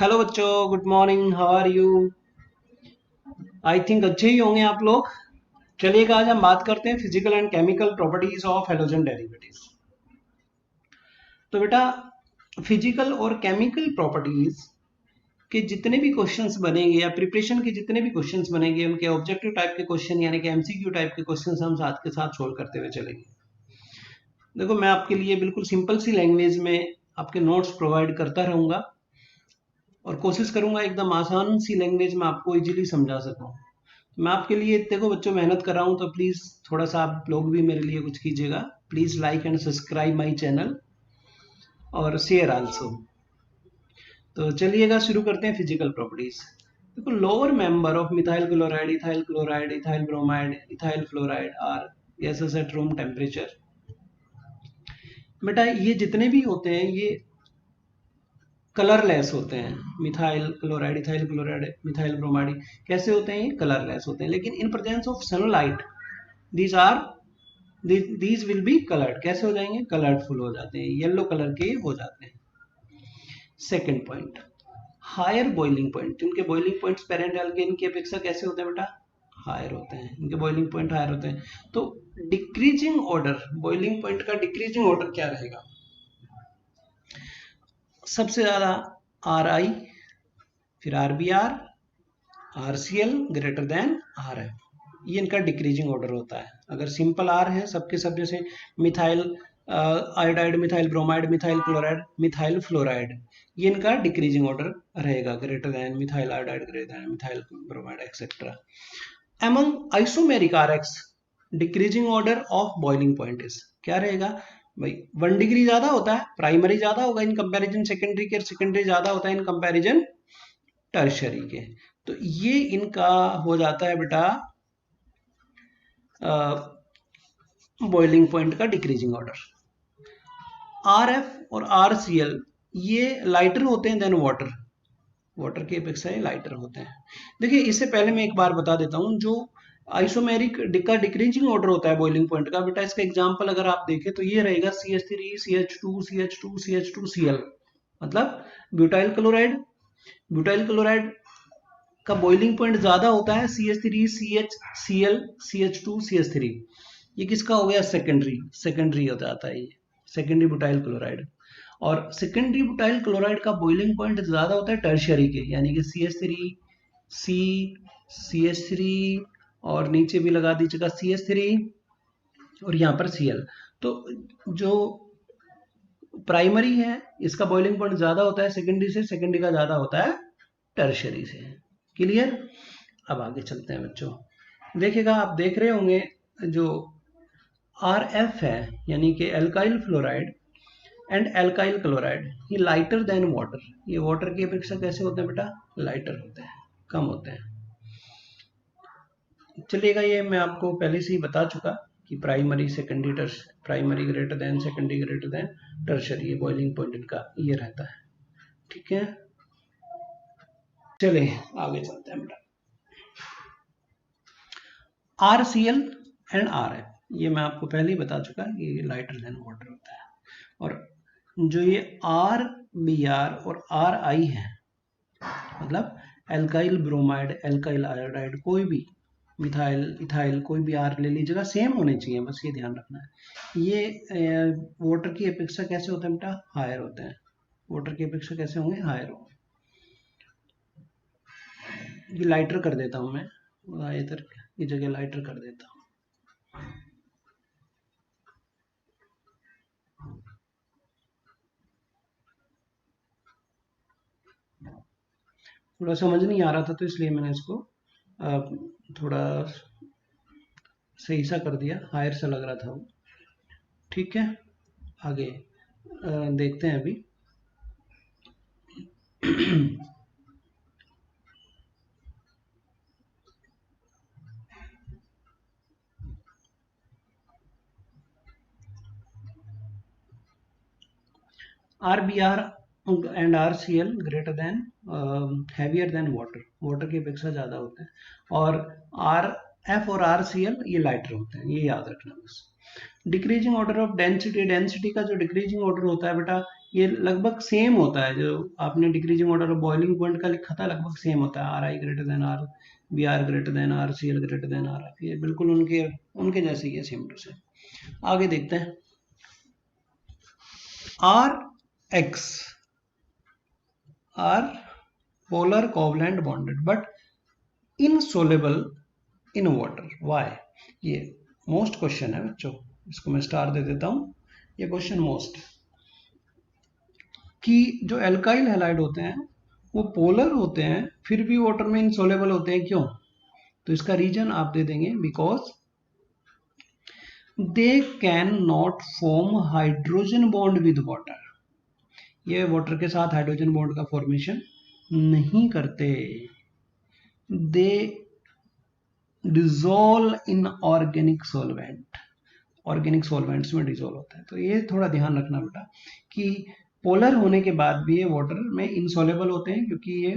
Hello बच्चों, good morning. How are you? I think अच्छे ही होंगे आप लोग। चलिएगा, आज हम बात करते हैं physical and chemical properties of halogen derivatives. तो बेटा, फिजिकल और केमिकल प्रॉपर्टीज के जितने भी क्वेश्चंस बनेंगे या प्रिपरेशन के जितने भी क्वेश्चंस बनेंगे, उनके ऑब्जेक्टिव टाइप के क्वेश्चन यानी कि एमसीक्यू टाइप के क्वेश्चंस हम साथ के साथ सोल्व करते हुए चलेंगे। देखो, मैं आपके लिए बिल्कुल सिंपल सी लैंग्वेज में आपके नोट्स प्रोवाइड करता रहूंगा और कोशिश करूंगा एकदम आसान सी लैंग्वेज में आपको इजीली समझा सकूं। मैं आपके लिए देखो बच्चों मेहनत कर रहा हूँ, तो प्लीज़ थोड़ा सा आप लोग भी मेरे लिए कुछ कीजिएगा। Please like and subscribe my channel और शेयर आल्सो। तो चलिएगा, शुरू करते हैं फिजिकल प्रॉपर्टीज। देखो, lower member of methyl chloride, ethyl bromide, ethyl fluoride are gases at room temperature. बेटा, ये जितने भी होते हैं ये कलरलेस होते हैं। मिथाइल क्लोराइड, मिथाइल ब्रोमाइड कैसे होते हैं? ये कलरलेस होते हैं, लेकिन in presence of sunlight these are these will be coloured. कैसे हो जाएंगे? कलरफुल हो जाते हैं, येलो कलर के हो जाते हैं। Second point, higher boiling point. इनके बॉइलिंग पॉइंट्स पेरेंट एल्केन की अपेक्षा कैसे होते हैं बेटा? हायर होते हैं। इनके बॉइलिंग पॉइंट हायर होते हैं। तो डिक्रीजिंग ऑर्डर, बॉइलिंग पॉइंट का डिक्रीजिंग ऑर्डर क्या रहेगा? सबसे ज्यादा आर आई, फिर R B R, R C L greater than R F. ये इनका डिक्रीजिंग ऑर्डर होता है। अगर सिंपल आर है सबके सब, जैसे methyl iodide, methyl bromide, methyl chloride, methyl fluoride, ये इनका डिक्रीजिंग ऑर्डर रहेगा, greater than methyl iodide, greater than methyl bromide etcetera. Among isomeric R X, decreasing order of boiling point is क्या रहेगा भाई? 1 डिग्री ज्यादा होता है, प्राइमरी ज्यादा होगा इन कंपैरिजन सेकेंडरी के, सेकेंडरी ज्यादा होता है इन कंपैरिजन टर्शरी के। तो ये इनका हो जाता है बेटा बॉइलिंग पॉइंट का डिक्रीजिंग ऑर्डर। आर एफ और आर सी एल ये लाइटर होते हैं देन वाटर, वाटर की अपेक्षा ये लाइटर होते हैं। देखिए, इससे पहले मैं एक बार बता देता हूं, जो आइसोमेरिक का डिक्रीजिंग ऑर्डर होता है बॉइलिंग पॉइंट का, बेटा इसका एग्जांपल अगर आप देखें तो ये रहेगा CH3 CH2 CH2 CH2 Cl, मतलब ब्यूटाइल क्लोराइड। ब्यूटाइल क्लोराइड का बॉइलिंग पॉइंट ज्यादा होता है CH3 CH Cl CH2 CH3। ये किसका हो गया? सेकेंडरी, सेकेंडरी हो जाता है ये, सेकेंडरी ब्यूटाइल क्लोराइड। और सेकेंडरी ब्यूटाइल क्लोराइड का बॉइलिंग पॉइंट ज्यादा होता है टर्शियरी के, यानी कि CH3 C CH3 और नीचे भी लगा दीजिएगा CH3 और यहाँ पर Cl। तो जो प्राइमरी है इसका बॉइलिंग पॉइंट ज्यादा होता है सेकेंडरी से, सेकेंडरी का ज्यादा होता है टर्शियरी से। क्लियर? अब आगे चलते हैं बच्चों। देखिएगा, आप देख रहे होंगे जो आर एफ है यानी कि alkyl fluoride and alkyl chloride, ये लाइटर देन वाटर। ये वाटर की अपेक्षा कैसे होते हैं बेटा? लाइटर होते हैं, कम होते हैं। चलिएगा, ये मैं आपको पहले से ही बता चुका कि primary secondary primary greater than, secondary greater than tertiary, ये बॉइलिंग पॉइंट इनका ये रहता है। ठीक है, चलिए आगे चलते हैं बेटा। R C L and R F, ये मैं आपको पहले ही बता चुका कि ये लाइटर देन वाटर होता है। और जो ये आर बी आर और आर आई है, मतलब एल्काइल ब्रोमाइड, एल्काइल आयोडाइड, कोई भी मिथाइल इथाइल कोई भी आर ले लीजिएगा, सेम होने चाहिए, बस ये ध्यान रखना है। ये वाटर की अपेक्षा कैसे होते हैं बेटा? हायर होते हैं। वाटर की अपेक्षा कैसे होंगे? हायर होंगे। ये लाइटर कर देता हूं मैं, इधर की जगह लाइटर कर देता हूं। थोड़ा समझ नहीं आ रहा था तो इसलिए मैंने इसको थोड़ा सही सा कर दिया, हायर सा लग रहा था वो। ठीक है, आगे देखते हैं अभी। RBR and RCl greater than, heavier than water, water की अपेक्षा ज़्यादा होते हैं। और RF और RCl ये लाइटर होते हैं, ये याद रखना बस। Decreasing order of density, density का जो डिक्रीजिंग ऑर्डर होता है बेटा, ये लगभग सेम होता है, जो आपने डिक्रीजिंग ऑर्डर बॉइलिंग पॉइंट का लिखा था लगभग सेम होता है, R I greater than R B R greater than R C L greater than R F, ये बिल्कुल उनके उनके जैसे ही है, सेम टू सेम। आगे देखते हैं, R X are polar covalent bonded but insoluble in water, why? ये मोस्ट क्वेश्चन है बच्चों, इसको मैं स्टार दे देता हूं, ये क्वेश्चन मोस्ट, कि जो एल्काइल हैलाइड होते हैं वो पोलर होते हैं फिर भी वाटर में इनसोलेबल होते हैं, क्यों? तो इसका रीजन आप दे देंगे, because they can not form hydrogen bond with water, ये वाटर के साथ हाइड्रोजन बॉन्ड का फॉर्मेशन नहीं करते, they dissolve in organic solvent, organic solvents में डिजोल्व होता है। तो ये थोड़ा ध्यान रखना बेटा कि पोलर होने के बाद भी ये वाटर में इनसॉल्युबल होते हैं क्योंकि ये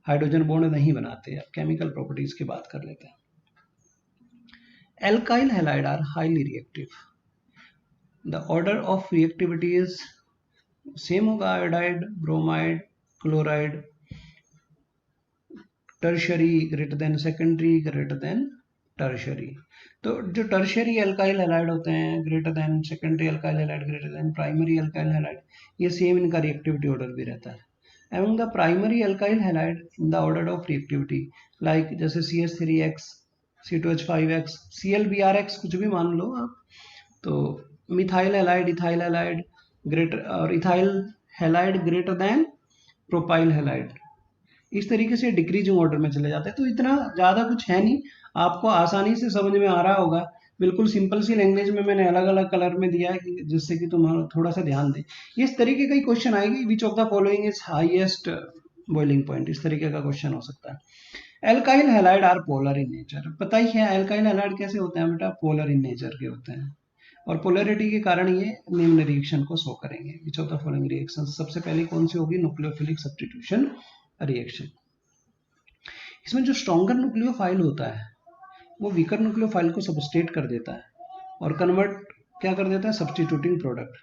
हाइड्रोजन बॉन्ड नहीं बनाते। अब केमिकल प्रॉपर्टीज की बात कर लेते हैं। Alkyl halide are highly reactive, the order of reactivity is same होगा, iodide, bromide, chloride, tertiary greater than secondary greater than tertiary. तो जो टर्शरी एल्काइल हैलाइड होते हैं greater than secondary alkyl halide greater than primary alkyl halide, ये same इनका reactivity order भी रहता है। Among the primary alkyl halide in the order of reactivity like जैसे CH3X, C2H5X, ClBrX, कुछ भी मान लो आप, तो methyl halide, ethyl halide greater, और ethyl halide greater than propyl halide, इस तरीके से डिक्रीजिंग ऑर्डर में चले जाते हैं। तो इतना ज़्यादा कुछ है नहीं, आपको आसानी से समझ में आ रहा होगा, बिल्कुल सिंपल सी लैंग्वेज में मैंने अलग अलग कलर में दिया है कि जिससे कि तुम थोड़ा सा ध्यान दें। इस तरीके का ही क्वेश्चन आएगी, which of the following is highest boiling point, इस तरीके का क्वेश्चन हो सकता है। Alkyl halide are polar in nature, पता ही है एल्काइल हैलाइड कैसे होते हैं बेटा, पोलर इन नेचर के होते हैं, और पोलैरिटी के कारण ये निम्न रिएक्शन को शो करेंगे। विच ऑफ द फॉलोइंग रिएक्शन, सबसे पहले कौन सी होगी, न्यूक्लियोफिलिक सब्स्टिट्यूशन रिएक्शन। इसमें जो स्ट्रॉन्गर न्यूक्लियोफाइल होता है वो वीकर न्यूक्लियोफाइल को सबस्ट्रेट कर देता है और कन्वर्ट क्या कर देता है, सब्स्टिट्यूटिंग प्रोडक्ट।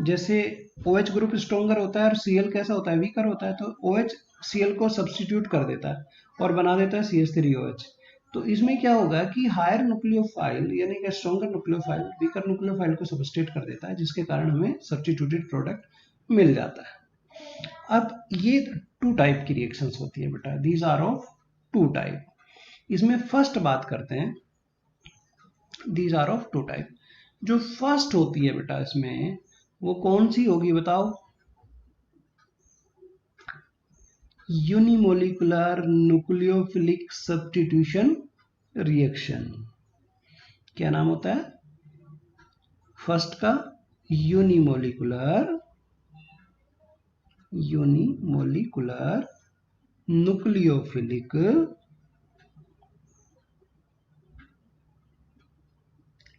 जैसे OH ग्रुप स्ट्रॉन्गर होता है और Cl कैसा होता है, वीकर होता है, तो OH Cl को सब्स्टिट्यूट कर देता है और बना देता है CH3OH। तो इसमें क्या होगा कि हायर न्यूक्लियोफाइल यानी कि स्ट्रॉन्गर न्यूक्लियोफाइल वीकर न्यूक्लियोफाइल को सबस्ट्रेट कर देता है, जिसके कारण हमें सब्स्टिट्यूटेड प्रोडक्ट मिल जाता है। अब ये टू टाइप की रिएक्शंस होती है बेटा, these are of two type. इसमें फर्स्ट बात करते हैं, these are of two type. जो फर्स्ट होती है बेटा इसमें वो कौन सी होगी बताओ, यूनिमोलिकुलर न्यूक्लियोफिलिक सब्स्टिट्यूशन रिएक्शन। क्या नाम होता है फर्स्ट का, unimolecular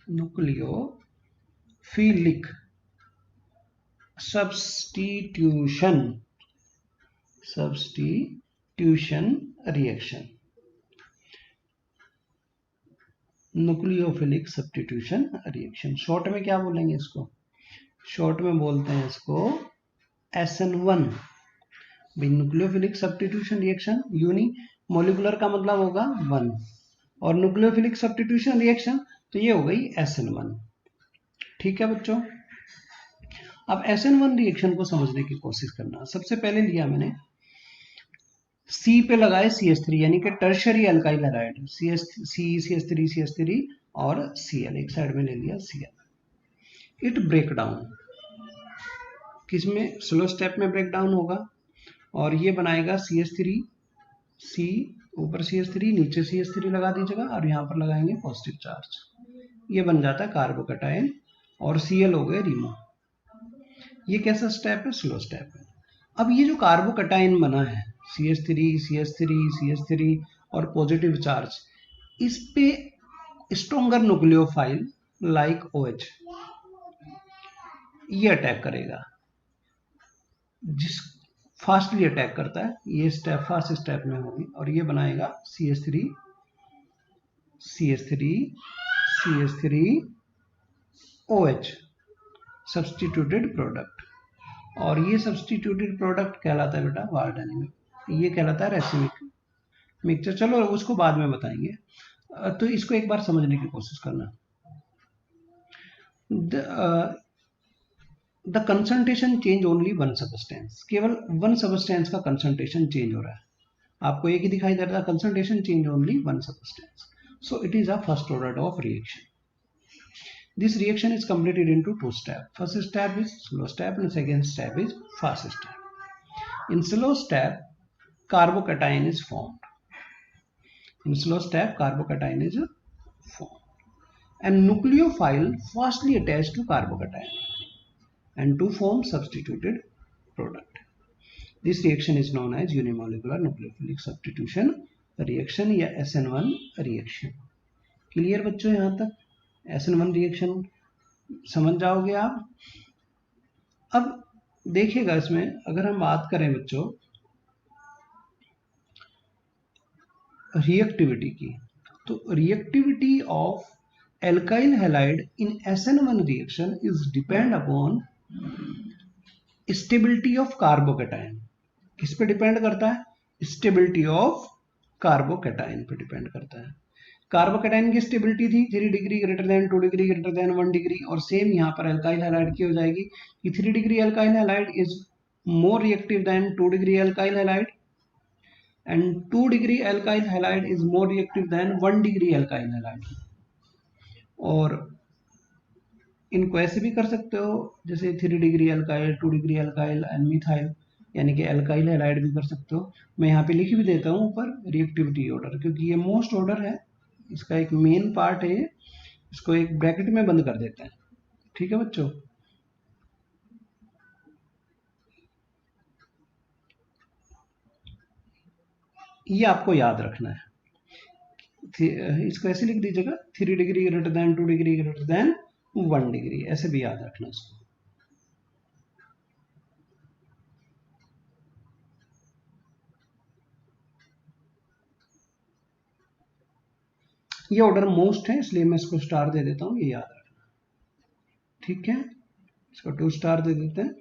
nucleophilic substitution reaction, nucleophilic substitution reaction. Short में क्या बोलेंगे इसको, शॉर्ट में बोलते हैं इसको SN1। Nucleophilic substitution reaction, unimolecular का मतलब होगा 1 और न्यूक्लियोफिलिक सब्स्टिट्यूशन रिएक्शन तो ये हो गई SN1। ठीक है बच्चों, अब SN1 रिएक्शन को समझने की कोशिश करना। सबसे पहले लिया मैंने C पे लगाए CH3 यानी कि टर्शरी एल्काइल हैलाइड, CH3 और Cl एक साइड में ले लिया Cl। इट ब्रेक डाउन किसमें, स्लो स्टेप में ब्रेक डाउन होगा और ये बनाएगा CH3, C ऊपर CH3 नीचे CH3 लगा दीजिएगा और यहाँ पर लगाएंगे पॉजिटिव चार्ज, ये बन जाता है कार्बोकैटायन और Cl हो गए रिमूव। ये कैसा स्टेप है, स्लो स्टेप है। अब ये जो कार्बोकैटायन बना है CH3 और पॉजिटिव चार्ज, इस पे स्ट्रॉन्गर न्यूक्लियोफाइल लाइक OH ये अटैक करेगा, जिस फास्टली अटैक करता है, ये स्टेप फर्स्ट स्टेप में होगी और ये बनाएगा CH3 OH सब्स्टिट्यूटेड प्रोडक्ट। और ये सब्सटीट्यूटेड प्रोडक्ट कहलाता है बेटा वार्डेनिंग, ये कहलाता है रेसिमिक मिक्सचर। चलो उसको बाद में बताएंगे, तो इसको एक बार समझने की कोशिश करना। The concentration change only one substance, केवल वन सब्सटेंस का कंसंट्रेशन चेंज हो रहा है, आपको एक ही दिखाई दे रहा है, concentration change only one substance, so it is a first order of reaction. This reaction is completed into two steps. First step is slow step and second step is fast step. In slow step, carbocation is formed. In slow step, carbocation is formed. And nucleophile fastly attached to carbocation and to form substituted product. This reaction is known as unimolecular nucleophilic substitution reaction या SN1 reaction. Clear बच्चों, यहाँ तक SN1 reaction समझ जाओगे आप। अब देखिएगा इसमें अगर हम बात करें बच्चों रिएक्टिविटी की, तो reactivity of alkyl halide in SN1 reaction is depend upon stability of carbocation. किस पे डिपेंड करता है? स्टेबिलिटी ऑफ कार्बोकैटायन पे डिपेंड करता है। कार्बोकैटायन की स्टेबिलिटी थी 3 degree greater than 2 degree greater then 1 degree, और सेम यहाँ पर एल्काइल हैलाइड की हो जाएगी कि 3 degree alkyl halide is more reactive than 2 degree alkyl halide and 2 degree alkyl halide is more reactive than 1 degree alkyl halide। और इनको ऐसे भी कर सकते हो जैसे 3 degree alkyl, 2 degree alkyl and methyl, यानी कि अल्काइल हैलाइड भी कर सकते हो। मैं यहाँ पे लिख भी देता हूँ ऊपर रिएक्टिविटी ऑर्डर, क्योंकि ये मोस्ट ऑर्डर है, इसका एक मेन पार्ट है, इसको एक ब्रैकेट में बंद कर देते हैं। ठीक है बच्चों, ये आपको याद रखना है। इसको ऐसे लिख दीजिएगा 3 degree greater than 2 degree greater then 1 degree, ऐसे भी याद रखना इसको। ये ऑर्डर मोस्ट है इसलिए मैं इसको स्टार दे देता हूँ, ये याद रखना। ठीक है, इसको 2 स्टार दे देते हैं।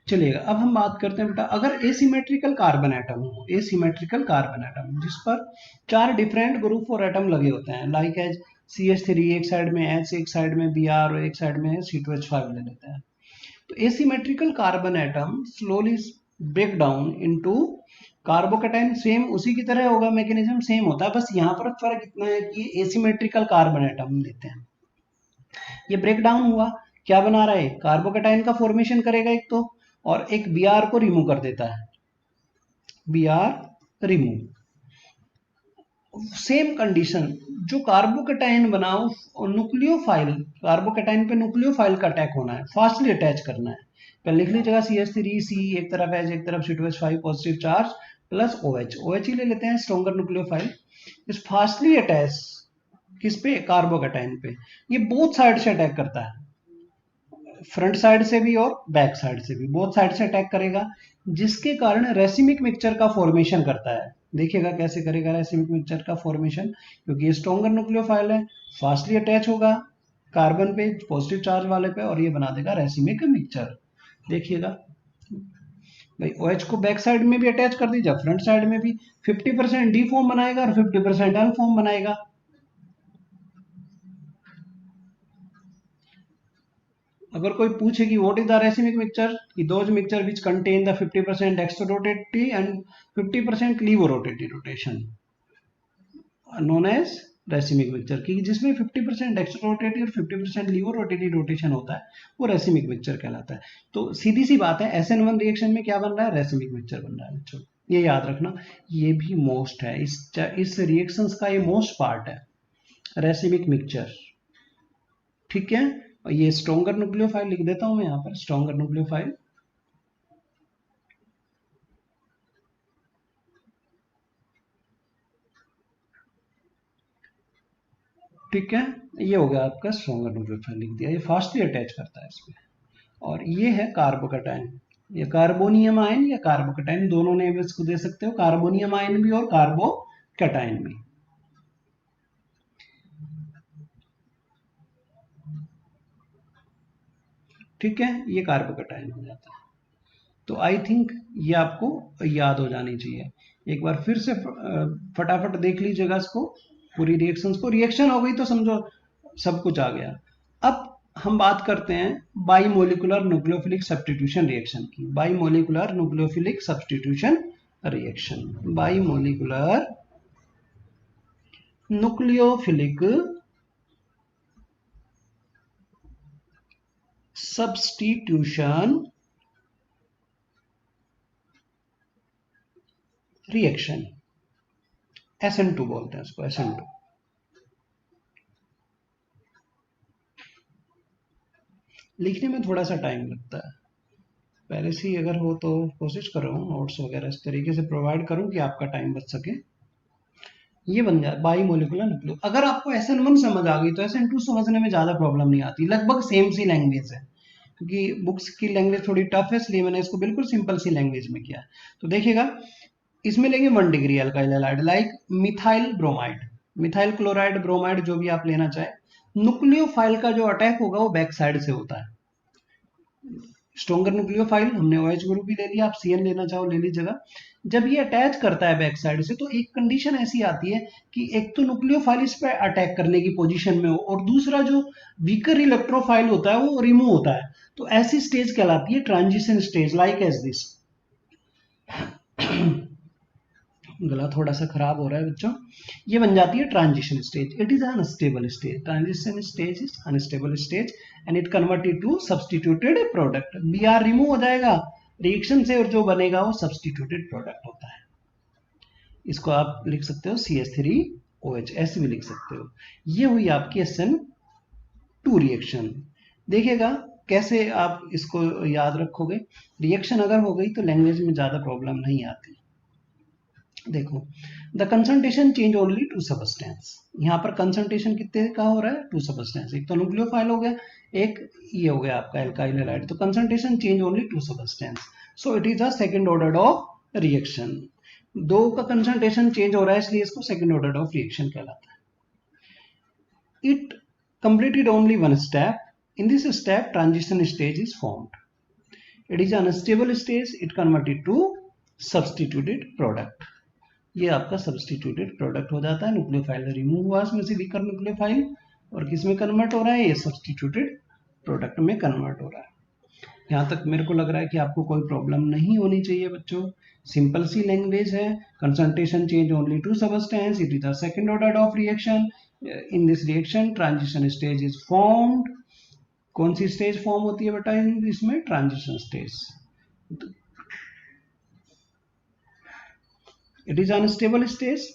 चलिएगा, अब हम बात करते हैं बेटा, अगर एसिमेट्रिकल कार्बन एटम हो, एसिमेट्रिकल कार्बन एटम जिस पर 4 डिफरेंट ग्रुप और एटम लगे होते हैं, लाइक एज CH3 एक साइड में H, एक साइड में Br और एक साइड में C2H5 ले लेते हैं, तो asymmetrical carbon atom slowly break down into carbocation. Same उसी की तरह होगा, मैकेनिज्म सेम होता है, बस यहाँ पर फर्क इतना है कि एसिमेट्रिकल कार्बन एटम लेते हैं। ये ब्रेक डाउन हुआ, क्या बना रहा है? कार्बोकैटायन का फॉर्मेशन करेगा एक तो, और एक Br को रिमूव कर देता है, Br रिमूव। सेम कंडीशन, जो कार्बोकैटायन बनाओ न्यूक्लियोफाइल, कार्बोकैटायन पे न्यूक्लियोफाइल का अटैक होना है, फास्टली अटैच करना है। पहले लिख लीजिएगा CH3C एक तरफ H एक तरफ C2H5 positive charge plus OH ही ले लेते हैं, स्ट्रॉन्गर न्यूक्लियोफाइल इस फास्टली अटैच किस पे? कार्बोकैटायन पे। ये बोथ साइड से अटैक करता है, फ्रंट साइड से भी और बैक साइड से भी, बोथ साइड से अटैक करेगा, जिसके कारण रेसिमिक मिक्सचर का फॉर्मेशन करता है। देखिएगा कैसे करेगा रेसिमिक मिक्सचर का फॉर्मेशन, क्योंकि ये स्ट्रॉन्गर न्यूक्लियोफाइल है, फास्टली अटैच होगा कार्बन पे पॉजिटिव चार्ज वाले पे, और ये बना देगा रेसिमिक मिक्सचर। देखिएगा भाई, OH को बैक साइड में भी अटैच कर दीजिए, फ्रंट साइड में भी 50% डी फॉर्म बनाएगा और 50% एल फॉर्म बनाएगा। अगर कोई पूछे कि what is the racemic mixture, कि those mixture which contain the 50% dextrorotatory and 50% laevorotatory rotation known as racemic mixture, कि जिसमें 50% एक्सोरोटेटी और 50% लीवोरोटेटी रोटेशन होता है, वो रेसिमिक मिक्सचर कहलाता है। तो सीधी सी बात है, SN1 रिएक्शन में क्या बन रहा है? रेसिमिक मिक्सचर बन रहा है बच्चों, ये याद रखना। ये भी मोस्ट है, इस रिएक्शंस का ये मोस्ट पार्ट है, रेसिमिक मिक्सचर। ठीक है, और ये स्ट्रॉन्गर न्यूक्लियोफाइल लिख देता हूं मैं यहाँ पर, स्ट्रॉन्गर न्यूक्लियोफाइल। ठीक है, ये हो गया आपका स्ट्रॉन्गर न्यूक्लियोफाइल लिख दिया, ये फास्टली अटैच करता है इसमें। और ये है कार्बोकैटायन। ये कार्बोनियम आयन या कार्बोकैटायन दोनों नेम इसको दे सकते हो, कार्बोनियम आयन भी और कार्बोकैटायन भी। ठीक है, ये कार्बोकैटायन हो जाता है। तो आई थिंक ये आपको याद हो जानी चाहिए। एक बार फिर से फटाफट देख लीजिएगा इसको, पूरी रिएक्शंस को। रिएक्शन हो गई तो समझो सब कुछ आ गया। अब हम बात करते हैं बाइमोलिकुलर न्यूक्लियोफिलिक सब्स्टिट्यूशन रिएक्शन की। Bimolecular nucleophilic substitution reaction, bimolecular nucleophilic substitution reaction, SN2 बोलते हैं इसको, SN2। लिखने में थोड़ा सा टाइम लगता है, पहले से ही अगर हो तो कोशिश करो नोट्स वगैरह इस तरीके से प्रोवाइड करूं कि आपका टाइम बच सके। ये बन जाए बाइमोलिकुलर न्यूक्लियो। अगर आपको SN1 समझ आ गई तो SN2 समझने में ज्यादा प्रॉब्लम नहीं आती, लगभग सेम सी लैंग्वेज है, क्योंकि बुक्स की लैंग्वेज थोड़ी टफ है, इसलिए मैंने इसको बिल्कुल सिंपल सी लैंग्वेज में किया। तो देखिएगा, इसमें लेंगे 1 degree alkyl halide like methyl bromide, methyl chloride, bromide, जो भी आप लेना चाहे। न्यूक्लियोफाइल का जो अटैक होगा वो बैक साइड से होता है। स्ट्रॉन्गर न्यूक्लियोफाइल हमने OH ग्रुप भी ले लिया, आप CN लेना चाहो ले लीजिएगा। जब ये अटैच करता है बैक साइड से, तो एक कंडीशन ऐसी आती है कि एक तो न्यूक्लियोफाइल इस पर अटैक करने की पोजीशन में हो, और दूसरा जो वीकर इलेक्ट्रोफाइल होता है वो रिमूव होता है। तो ऐसी स्टेज कहलाती है transition stage, like as this. गला थोड़ा सा खराब हो रहा है बच्चों। ये बन जाती है transition stage. It is unstable stage, transition stage is unstable stage and it converted to substituted product. Br remove हो जाएगा रिएक्शन से, और जो बनेगा वो सब्स्टिट्यूटेड प्रोडक्ट होता है। इसको आप लिख सकते हो CH3OH, ऐसे भी लिख सकते हो। ये हुई आपकी SN2 रिएक्शन। देखिएगा कैसे आप इसको याद रखोगे। रिएक्शन अगर हो गई तो लैंग्वेज में ज्यादा प्रॉब्लम नहीं आती। देखो, the concentration change only two substance. यहाँ पर कंसंट्रेशन कितने का हो रहा है, टू सबस्टेंस। एक तो न्यूक्लियोफाइल हो गया, एक ये हो गया आपका एल्काइल हैलाइड। तो concentration change only two substance, so it is a second order of reaction. दो का कंसंट्रेशन चेंज हो रहा है, इसलिए इसको सेकंड ऑर्डर ऑफ रिएक्शन कहलाता है। It completed only one step. In this step, transition stage is formed. It is unstable stage. It converted to substituted product. ये आपका सब्सटीट्यूटेड प्रोडक्ट हो जाता है। न्यूक्लियोफाइल रिमूव हुआ इसमें से वीकर न्यूक्लियोफाइल, और किस में कन्वर्ट हो रहा है, ये सब्सटीट्यूटेड प्रोडक्ट में कन्वर्ट हो रहा है। यहाँ तक मेरे को लग रहा है कि आपको कोई प्रॉब्लम नहीं होनी चाहिए बच्चों, सिंपल सी लैंग्वेज है। Concentration change only two substance, it is the second order of reaction. In this reaction transition stage is formed. कौन सी स्टेज फॉर्म होती है बेटा इसमें, transition stage. It is unstable stage,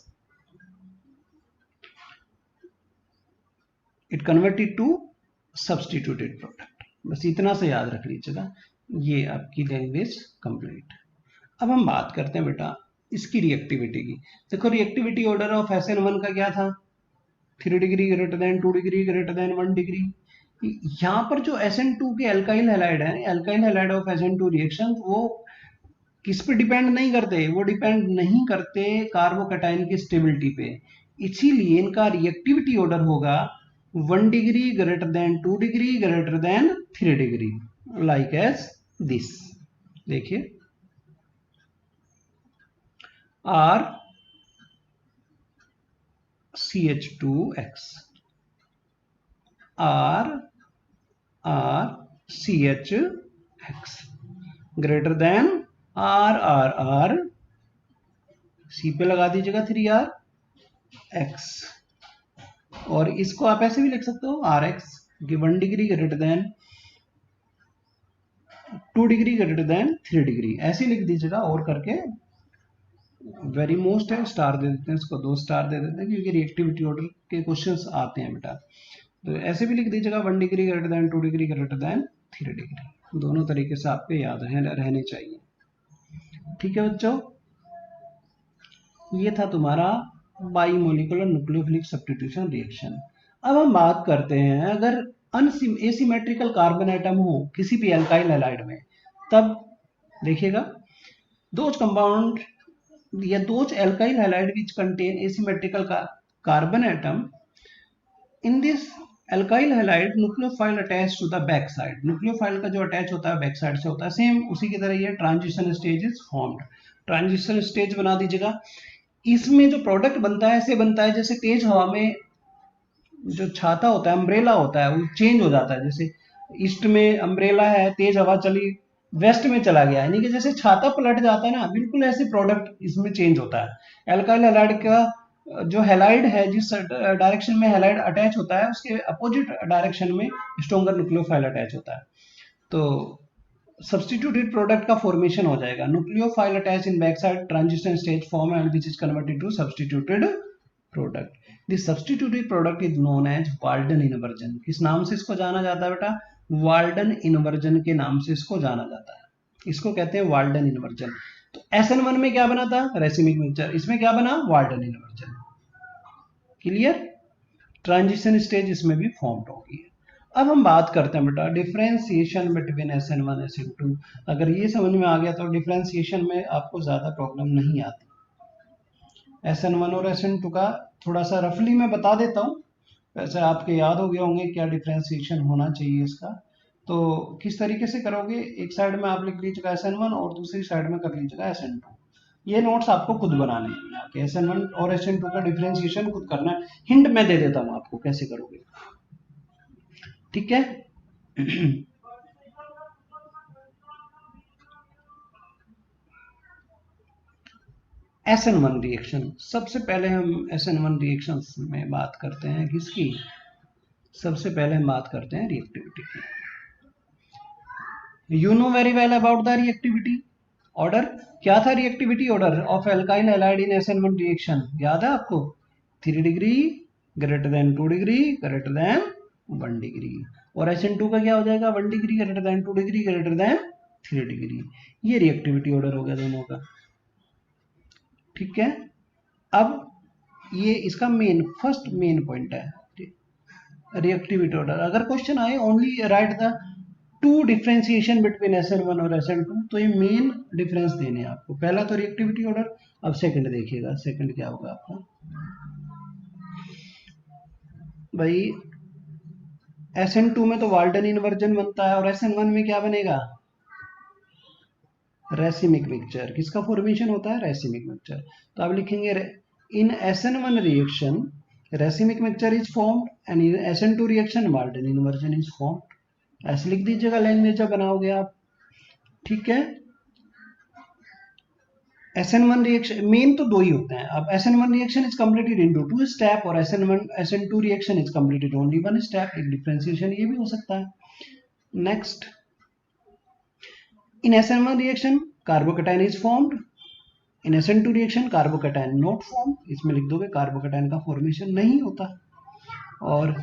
it converted to substituted product. बस इतना से याद रख लीजिएगा, ये आपकी लैंग्वेज कंप्लीट। अब हम बात करते हैं बेटा इसकी रिएक्टिविटी की। देखो, रिएक्टिविटी ऑर्डर ऑफ SN1 का क्या था, 3 degree greater than 2 degree greater then 1 degree. यहाँ पर जो SN2 के एल्काइल हैलाइड है, alkyl halide of SN2 reaction, वो किस पे डिपेंड नहीं करते, वो डिपेंड नहीं करते कार्बोकैटायन की स्टेबिलिटी पे। इसीलिए इनका रिएक्टिविटी ऑर्डर होगा 1 degree greater than 2 degree greater than 3 degree, like as this. देखिए, R CH2X, R CHX greater than R C पे लगा दीजिएगा 3R X, और इसको आप ऐसे भी लिख सकते हो RX, क्योंकि 1 degree greater than 2 degree greater than 3 degree, ऐसे लिख दीजिएगा। और करके वेरी मोस्ट है, स्टार दे देते हैं इसको, 2 स्टार दे देते हैं, क्योंकि रिएक्टिविटी ऑर्डर के क्वेश्चंस आते हैं बेटा। तो ऐसे भी लिख दीजिएगा 1 degree greater than 2 degree greater than 3 degree, दोनों तरीके से आपके याद रहने चाहिए। ठीक है बच्चों, ये था तुम्हारा बाइमोलिकुलर न्यूक्लियोफिलिक सब्स्टिट्यूशन रिएक्शन। अब हम बात करते हैं, अगर एसिमेट्रिकल कार्बन एटम हो किसी भी एल्काइल हैलाइड में, तब देखिएगा those compound या those alkyl halide which contain asymmetrical carbon atom, in this alkyl halide nucleophile attached to the back side, nucleophile का जो अटैच होता है बैक साइड से होता है, सेम उसी की तरह ये transition stage is formed, transition stage बना दीजिएगा। इसमें जो प्रोडक्ट बनता है ऐसे बनता है जैसे तेज हवा में जो छाता होता है, अम्ब्रेला होता है, वो चेंज हो जाता है, जैसे ईस्ट में अम्ब्रेला है, तेज हवा चली वेस्ट में चला गया, यानी कि जैसे छाता पलट जाता है ना, बिल्कुल ऐसे प्रोडक्ट इसमें चेंज होता है। एल्काइल हैलाइड का जो हैलाइड है, जिस डायरेक्शन में हैलाइड अटैच होता है उसके अपोजिट डायरेक्शन में स्ट्रॉन्गर न्यूक्लियोफाइल अटैच होता है, तो सब्स्टिट्यूटेड प्रोडक्ट का फॉर्मेशन हो जाएगा। Nucleophile attach in back side transition stage form and which is converted to substituted product. This substituted product is known as Walden inversion. किस नाम से इसको जाना जाता है बेटा? वाल्डन इन्वर्जन के नाम से इसको जाना जाता है, इसको कहते हैं वाल्डन इन्वर्जन। तो SN1 में क्या बना था? Racemic mixture. इसमें क्या बना? Walden inversion. Clear? Transition stage इसमें भी फॉर्म्ड होगी। अब हम बात करते हैं बेटा डिफरेंशिएशन बिटवीन SN1 SN2। अगर ये समझ में आ गया तो डिफरेंशिएशन में आपको ज्यादा प्रॉब्लम नहीं आती। SN1 और SN2 का थोड़ा सा रफली मैं बता देता हूँ, वैसे आपके याद हो गए होंगे क्या डिफरेंशिएशन होना चाहिए इसका। तो किस तरीके से करोगे, एक साइड में आप लिख लीजिएगा SN1 और दूसरी साइड में कर लीजिएगा SN2। ये नोट्स आपको खुद बनाने हैं, आपके SN1 और SN2 का डिफरेंशिएशन खुद करना है। हिंट मैं दे देता हूँ आपको कैसे करोगे, ठीक है? SN1 रिएक्शन, सबसे पहले हम SN1 रिएक्शंस में बात करते हैं किसकी? सबसे पहले हम बात करते हैं रिएक्टिविटी की। You know very well about the reactivity order। क्या था reactivity order of alkyl halide in SN1 reaction? याद है आपको? 3 degree greater than 2 degree greater then 1 degree. और SN2 का क्या हो जाएगा? 1 degree greater than 2 degree greater than 3 degree. ये रिएक्टिविटी ऑर्डर हो गया दोनों का, ठीक है? अब ये इसका फर्स्ट मेन पॉइंट है रिएक्टिविटी ऑर्डर। अगर क्वेश्चन आए only right the two differentiation between SN1 और SN2, तो ये मेन डिफरेंस देने हैं आपको। पहला तो रिएक्टिविटी ऑर्डर। अब सेकंड देखिएगा, सेकंड क्या होगा आपका भाई? SN2 में तो वाल्डन इन्वर्जन बनता है और SN1 में क्या बनेगा? Racemic mixture. किसका फॉर्मेशन होता है? Racemic mixture. तो आप लिखेंगे इन SN1 reaction racemic mixture is formed and in SN2 reaction Walden inversion is formed. ऐसे लिख दीजिएगा लैंग्वेज जब बनाओगे आप, ठीक है? SN1 रिएक्शन मेन तो दो ही होते हैं। अब SN1 reaction is completed into 2 step और SN2 reaction is completed only 1 step. एक डिफरेंशिएशन ये भी हो सकता है। Next, in SN1 reaction carbocation is formed, in SN2 reaction carbocation not form. इसमें लिख दोगे कार्बोकैटायन का फॉर्मेशन नहीं होता। और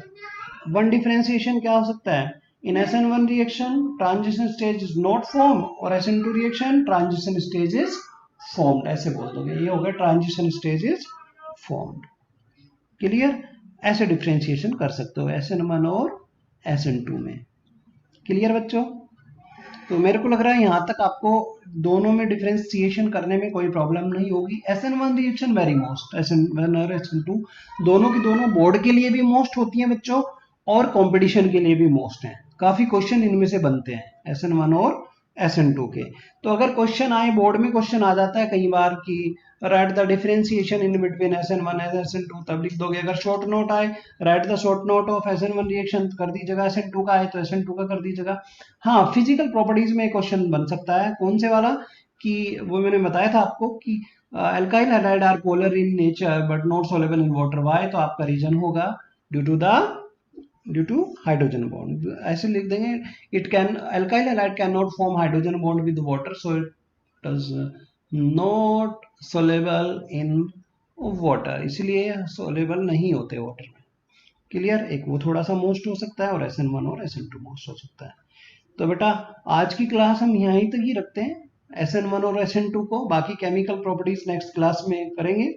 वन डिफरेंशिएशन क्या हो सकता है? इन SN1 reaction transition stage is not form और SN2 reaction transition stage is formed. ऐसे बोल दोगे, ये हो गया transition stage is formed. Clear? ऐसे डिफरेंशिएशन कर सकते हो SN1 और SN2 में। क्लियर बच्चों? तो मेरे को लग रहा है यहां तक आपको दोनों में डिफरेंशिएशन करने में कोई प्रॉब्लम नहीं होगी। SN1 reaction very most, SN1 और SN2 दोनों की दोनों बोर्ड के लिए भी मोस्ट होती हैं बच्चों और कंपटीशन के लिए भी मोस्ट हैं। काफी क्वेश्चन इनमें से बनते हैं SN1 और SN2 के। तो अगर क्वेश्चन आए, बोर्ड में क्वेश्चन आ जाता है कई बार कि right the differentiation in between SN1 and SN2, तब लिख दोगे। अगर शॉर्ट नोट आए right the short note of SN1 reaction कर दीजिएगा, SN2 का आए तो SN2 का कर दीजिएगा। हाँ, फिजिकल प्रॉपर्टीज में क्वेश्चन बन सकता है। कौन से वाला? कि वो मैंने बताया था आपको कि alkyl halide are polar in nature but not soluble in water. Why? तो आपका रीजन होगा ड्यू टू हाइड्रोजन बॉन्ड। ऐसे लिख देंगे, it can alkyl halide can not form hydrogen bond with water, so it does not soluble in water, इसलिए soluble नहीं होते water में। क्लियर? एक वो थोड़ा सा मोस्ट हो सकता है और SN1 और SN2 मोस्ट हो सकता है। तो बेटा आज की क्लास हम यहीं तक ही रखते हैं, SN1 और SN2 को। बाकी केमिकल प्रॉपर्टीज नेक्स्ट क्लास में करेंगे।